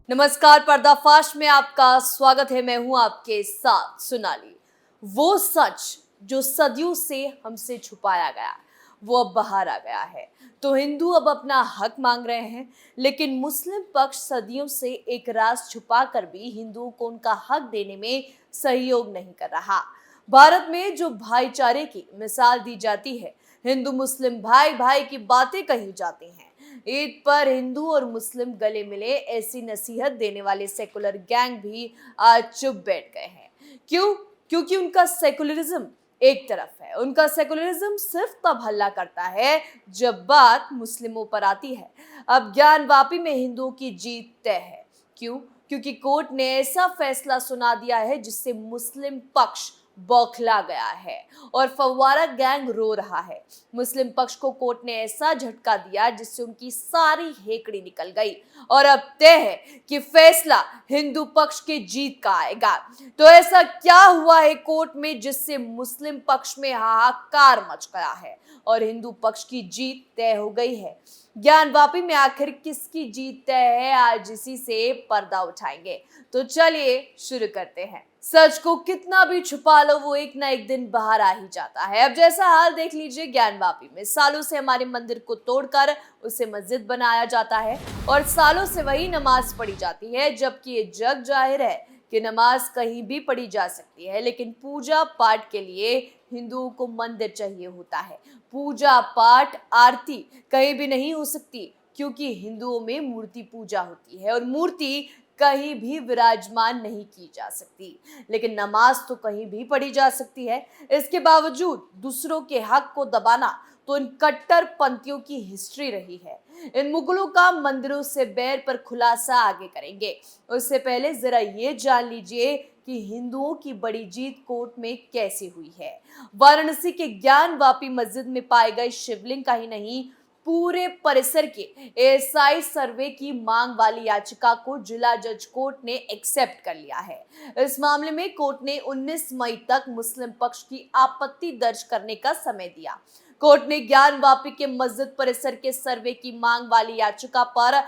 नमस्कार, पर्दाफाश में आपका स्वागत है। मैं हूं आपके साथ सोनाली। वो सच जो सदियों से हमसे छुपाया गया, वो अब बाहर आ गया है। तो हिंदू अब अपना हक मांग रहे हैं, लेकिन मुस्लिम पक्ष सदियों से एक राज छुपा कर भी हिंदुओं को उनका हक देने में सहयोग नहीं कर रहा। भारत में जो भाईचारे की मिसाल दी जाती है, हिंदू मुस्लिम भाई भाई की बातें कही जाती हैं, ईद पर हिंदू और मुस्लिम गले मिले, ऐसी नसीहत देने वाले सेकुलर गैंग भी आज चुप बैठ गए हैं। क्यों? क्योंकि उनका सेकुलरिज्म एक तरफ है। उनका सेकुलरिज्म सिर्फ तब हल्ला करता है जब बात मुस्लिमों पर आती है। अब ज्ञानवापी में हिंदुओं की जीत तय है। क्यों? क्योंकि कोर्ट ने ऐसा फैसला सुना दिया है जिससे मुस्लिम पक्ष बौखला गया है और फव्वारा गैंग रो रहा है। मुस्लिम पक्ष को कोर्ट ने ऐसा झटका दिया जिससे उनकी सारी हेकड़ी निकल गई और अब तय है कि फैसला हिंदू पक्ष के जीत का आएगा। तो ऐसा क्या हुआ है कोर्ट में जिससे मुस्लिम पक्ष में हाहाकार मच गया है और हिंदू पक्ष की जीत तय हो गई है? ज्ञानवापी में आखिर किसकी जीत तय है, आज इसी से पर्दा उठाएंगे। तो चलिए शुरू करते हैं। सच को कितना भी छुपा लो, वो एक ना एक दिन बाहर आ ही जाता है। अब जैसा हाल देख लीजिए, ज्ञानवापी में सालों से हमारे मंदिर को तोड़कर उसे मस्जिद बनाया जाता है और सालों से वही नमाज पढ़ी जाती है, जबकि ये जग जाहिर है कि नमाज कहीं भी पढ़ी जा सकती है, लेकिन पूजा पाठ के लिए हिंदुओं को मंदिर चाहिए होता है। पूजा पाठ आरती कहीं भी नहीं हो सकती, क्योंकि हिंदुओं में मूर्ति पूजा होती है और मूर्ति कहीं भी विराजमान नहीं की जा सकती, लेकिन नमाज तो कहीं भी पढ़ी जा सकती है। इसके बावजूद दूसरों के हक को दबाना तो इन कट्टरपंथियों की हिस्ट्री रही है। इन मुगलों का मंदिरों से बैर पर खुलासा आगे करेंगे। उससे पहले जरा ये जान लीजिए कि हिंदुओं की बड़ी जीत कोर्ट में कैसे हुई है। वाराणसी के ज्ञानवापी मस्जिद में पाए गए शिवलिंग का ही नहीं, पूरे परिसर के एएसआई सर्वे की मांग वाली याचिका को जिला जज कोर्ट ने एक्सेप्ट कर लिया है। इस मामले में कोर्ट ने 19 मई तक मुस्लिम पक्ष की आपत्ति दर्ज करने का समय दिया। कोर्ट ने ज्ञानवापी के मस्जिद परिसर के सर्वे की मांग वाली याचिका पर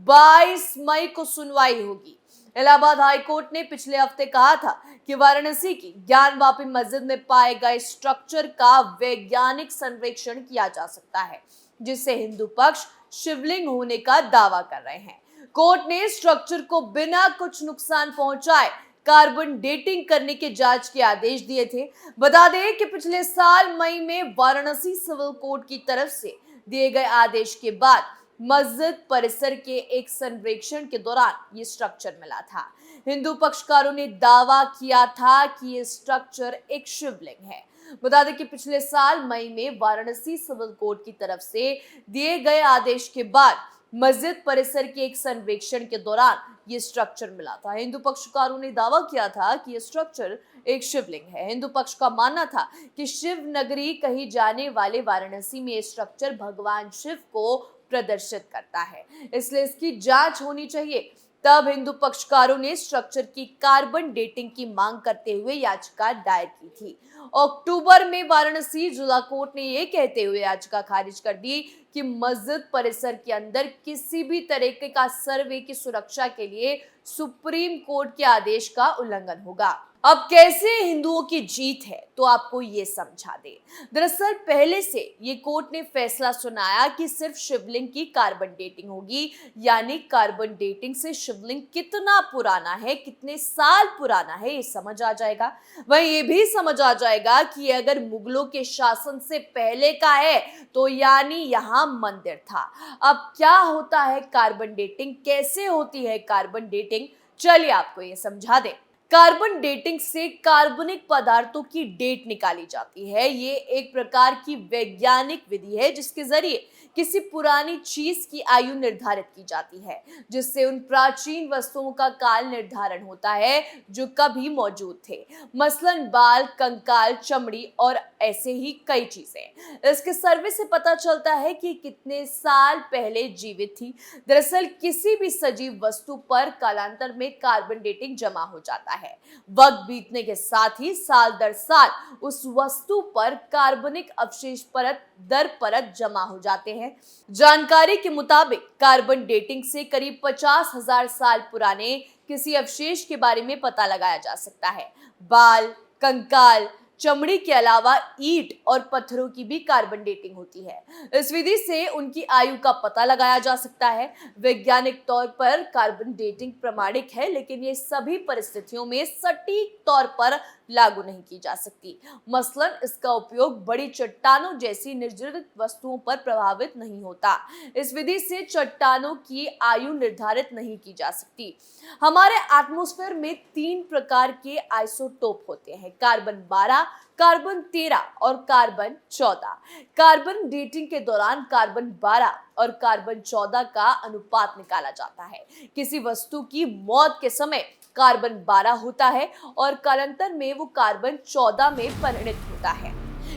22 मई को सुनवाई होगी। इलाहाबाद हाई कोर्ट ने पिछले हफ्ते कहा था कि वाराणसी की ज्ञानवापी मस्जिद में पाए गए स्ट्रक्चर का वैज्ञानिक सर्वेक्षण किया जा सकता है, जिससे हिंदू पक्ष शिवलिंग होने का दावा कर रहे हैं। कोर्ट ने स्ट्रक्चर को बिना कुछ नुकसान पहुंचाए कार्बन डेटिंग करने के जांच के आदेश दिए थे। बता दें कि पिछले साल मई में वाराणसी सिविल कोर्ट की तरफ से दिए गए आदेश के बाद मस्जिद परिसर के एक सर्वेक्षण के दौरान ये स्ट्रक्चर मिला था। हिंदू पक्षकारों ने दावा किया था कि ये स्ट्रक्चर एक शिवलिंग है। बता दें कि पिछले साल मई में वाराणसी सिविल कोर्ट की तरफ से दिए गए आदेश के बाद मस्जिद परिसर के एक सर्वेक्षण के दौरान ये स्ट्रक्चर मिला था। हिंदू पक्षकारों ने दावा किया था कि ये स्ट्रक्चर एक शिवलिंग है। हिंदू पक्ष का मानना था कि शिव नगरी कही जाने वाले वाराणसी में ये स्ट्रक्चर भगवान शिव को प्रदर्शित करता है, इसलिए इसकी जांच होनी चाहिए। तब हिंदू पक्षकारों ने स्ट्रक्चर की कार्बन डेटिंग की मांग करते हुए याचिका दायर की थी। अक्टूबर में वाराणसी जिला कोर्ट ने यह कहते हुए याचिका खारिज कर दी कि मस्जिद परिसर के अंदर किसी भी तरीके का सर्वे की सुरक्षा के लिए सुप्रीम कोर्ट के आदेश का उल्लंघन होगा। अब कैसे हिंदुओं की जीत है, तो आपको ये समझा दे। दरअसल पहले से ये कोर्ट ने फैसला सुनाया कि सिर्फ शिवलिंग की कार्बन डेटिंग होगी, यानी कार्बन डेटिंग से शिवलिंग कितना पुराना है, कितने साल पुराना है, ये समझ आ जाएगा। वहीं ये भी समझ आ जाएगा कि अगर मुगलों के शासन से पहले का है तो यानी यहाँ मंदिर था। अब क्या होता है कार्बन डेटिंग, कैसे होती है कार्बन डेटिंग, चलिए आपको ये समझा दें। कार्बन डेटिंग से कार्बनिक पदार्थों की डेट निकाली जाती है। ये एक प्रकार की वैज्ञानिक विधि है जिसके जरिए किसी पुरानी चीज की आयु निर्धारित की जाती है, जिससे उन प्राचीन वस्तुओं का काल निर्धारण होता है जो कभी मौजूद थे, मसलन बाल, कंकाल, चमड़ी और ऐसे ही कई चीजें। इसके सर्वे से पता चलता है कि कितने साल पहले जीवित थी। दरअसल किसी भी सजीव वस्तु पर कालांतर में कार्बन डेटिंग जमा हो जाता है। वक्त बीतने के साथ ही साल दर साल उस वस्तु पर कार्बनिक अवशेष परत दर परत जमा हो जाते हैं। जानकारी के मुताबिक कार्बन डेटिंग से करीब 50,000 साल पुराने किसी अवशेष के बारे में पता लगाया जा सकता है। बाल, कंकाल, चमड़ी के अलावा ईंट और पत्थरों की भी कार्बन डेटिंग होती है। इस विधि से उनकी आयु का पता लगाया जा सकता है। वैज्ञानिक तौर पर कार्बन डेटिंग प्रमाणिक है, लेकिन ये सभी परिस्थितियों में सटीक तौर पर लागू नहीं की जा सकती। मसलन इसका उपयोग बड़ी चट्टानों जैसी निर्जलित वस्तुओं पर प्रभावित नहीं होता। इस विधि से चट्टानों की आयु निर्धारित नहीं की जा सकती। हमारे एटमॉस्फेयर में 3 प्रकार के आइसोटोप होते हैं, कार्बन 12, कार्बन 13 और कार्बन 14। कार्बन डेटिंग के दौरान कार्बन 12 और कार्बन 14 का अनुपात निकाला जाता है। किसी वस्तु की मौत के समय कार्बन 12 होता है और कालांतर में वो कार्बन 14 में परिणत होता है।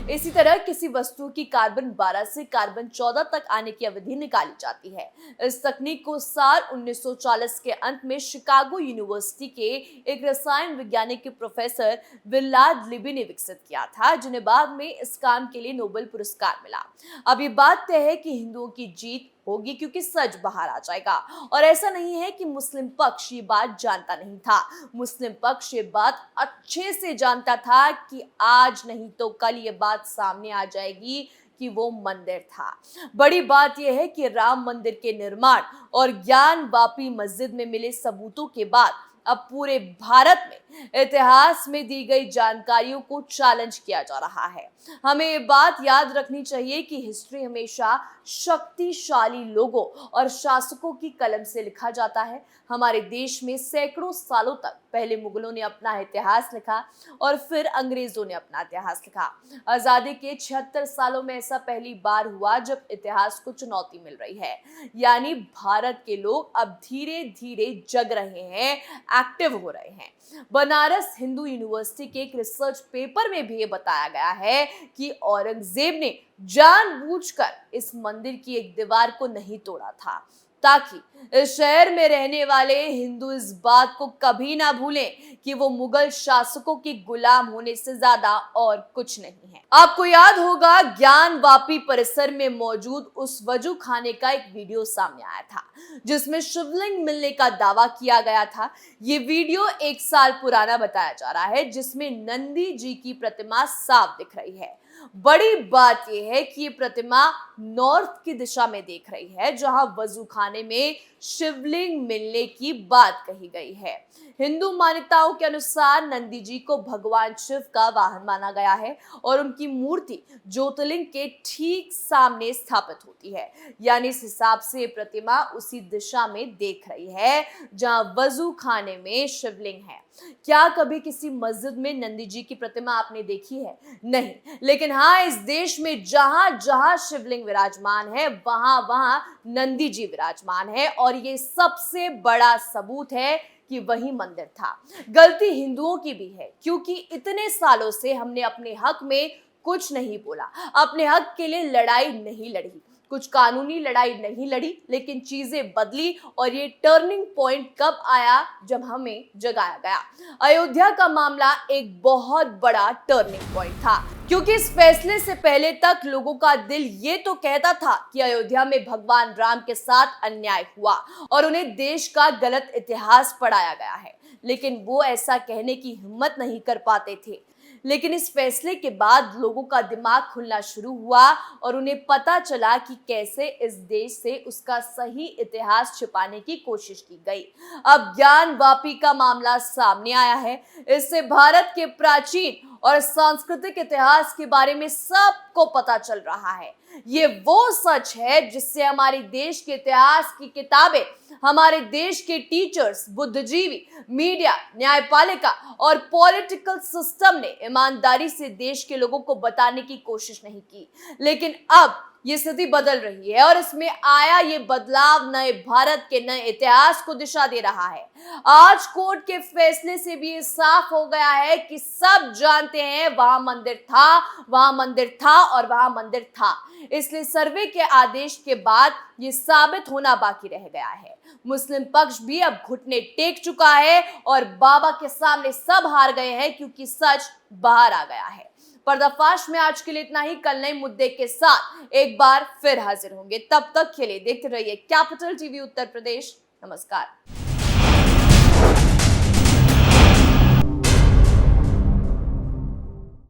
इसी तरह किसी वस्तु की कार्बन 12 से कार्बन 14 तक आने की अवधि निकाली जाती है। इस तकनीक को साल 1940 के अंत में शिकागो यूनिवर्सिटी के एक रसायन वैज्ञानिक के प्रोफेसर विलाद लिबी ने विकसित किया था, जिन्हें बाद में इस काम के लिए नोबेल पुरस्कार मिला। अब ये बात तय है कि हिंदुओं की जीत होगी, क्योंकि सच बाहर आ जाएगा। और ऐसा नहीं है कि मुस्लिम पक्ष ये बात जानता नहीं था। मुस्लिम पक्ष ये बात अच्छे से जानता था कि आज नहीं तो कल ये बात सामने आ जाएगी कि वो मंदिर था। बड़ी बात यह है कि राम मंदिर के निर्माण और ज्ञान वापी मस्जिद में मिले सबूतों के बाद अब पूरे भारत में इतिहास में दी गई जानकारियों को चैलेंज किया जा रहा है। हमें ये बात याद रखनी चाहिए कि हिस्ट्री हमेशा शक्तिशाली लोगों और शासकों की कलम से लिखा जाता है। हमारे देश में सैकड़ों सालों तक पहले मुगलों ने अपना इतिहास लिखा और फिर अंग्रेजों ने अपना इतिहास लिखा। आजादी के 76 सालों में ऐसा पहली बार हुआ जब इतिहास को चुनौती मिल रही है। यानी भारत के लोग अब धीरे धीरे जग रहे हैं, एक्टिव हो रहे हैं। बनारस हिंदू यूनिवर्सिटी के एक रिसर्च पेपर में भी ये बताया गया है कि औरंगजेब ने जानबूझकर इस मंदिर की एक दीवार को नहीं तोड़ा था, ताकि इस शहर में रहने वाले हिंदू इस बात को कभी ना भूलें कि वो मुगल शासकों के गुलाम होने से ज्यादा और कुछ नहीं है। आपको याद होगा ज्ञान वापी परिसर में मौजूद उस वजू खाने का एक वीडियो सामने आया था, जिसमें शिवलिंग मिलने का दावा किया गया था। ये वीडियो 1 साल पुराना बताया जा रहा है, जिसमें नंदी जी की प्रतिमा साफ दिख रही है। बड़ी बात यह है कि ये प्रतिमा नॉर्थ की दिशा में देख रही है, जहां वजू खाने में शिवलिंग मिलने की बात कही गई है। हिंदू मान्यताओं के अनुसार नंदी जी को भगवान शिव का वाहन माना गया है और उनकी मूर्ति ज्योतिर्लिंग के ठीक सामने स्थापित होती है। यानी इस हिसाब से प्रतिमा उसी दिशा में देख रही है जहां वजू खाने में शिवलिंग है। क्या कभी किसी मस्जिद में नंदी जी की प्रतिमा आपने देखी है? नहीं, लेकिन हाँ, इस देश में जहां जहां शिवलिंग विराजमान है वहां वहां नंदी जी विराजमान है, और ये सबसे बड़ा सबूत है कि वही मंदिर था। गलती हिंदुओं की भी है, क्योंकि इतने सालों से हमने अपने हक में कुछ नहीं बोला, अपने हक के लिए लड़ाई नहीं लड़ी, कुछ कानूनी लड़ाई नहीं लड़ी, लेकिन चीजें बदली। और ये टर्निंग पॉइंट कब आया? जब हमें जगाया गया। अयोध्या का मामला एक बहुत बड़ा टर्निंग पॉइंट था, क्योंकि इस फैसले से पहले तक लोगों का दिल ये तो कहता था कि अयोध्या में भगवान राम के साथ अन्याय हुआ और उन्हें देश का गलत इतिहास पढ़ाया गया है, लेकिन वो ऐसा कहने की हिम्मत नहीं कर पाते थे। लेकिन इस फैसले के बाद लोगों का दिमाग खुलना शुरू हुआ और उन्हें पता चला कि कैसे इस देश से उसका सही इतिहास छिपाने की कोशिश की गई। अब ज्ञान वापी का मामला सामने आया है। इससे भारत के प्राचीन और सांस्कृतिक इतिहास के बारे में सबको पता चल रहा है। ये वो सच है जिससे हमारे देश के इतिहास की किताबें, हमारे देश के टीचर्स, बुद्धिजीवी, मीडिया, न्यायपालिका और पॉलिटिकल सिस्टम ने ईमानदारी से देश के लोगों को बताने की कोशिश नहीं की। लेकिन अब ये स्थिति बदल रही है और इसमें आया ये बदलाव नए भारत के नए इतिहास को दिशा दे रहा है। आज कोर्ट के फैसले से भी ये साफ हो गया है कि सब जानते हैं वहां मंदिर था, वहां मंदिर था और वहां मंदिर था। इसलिए सर्वे के आदेश के बाद ये साबित होना बाकी रह गया है। मुस्लिम पक्ष भी अब घुटने टेक चुका है और बाबा के सामने सब हार गए हैं क्योंकि सच बाहर आ गया है। पर्दाफाश में आज के लिए इतना ही। कल नए मुद्दे के साथ एक बार फिर हाजिर होंगे। तब तक के लिए देखते रहिए कैपिटल टीवी उत्तर प्रदेश। नमस्कार।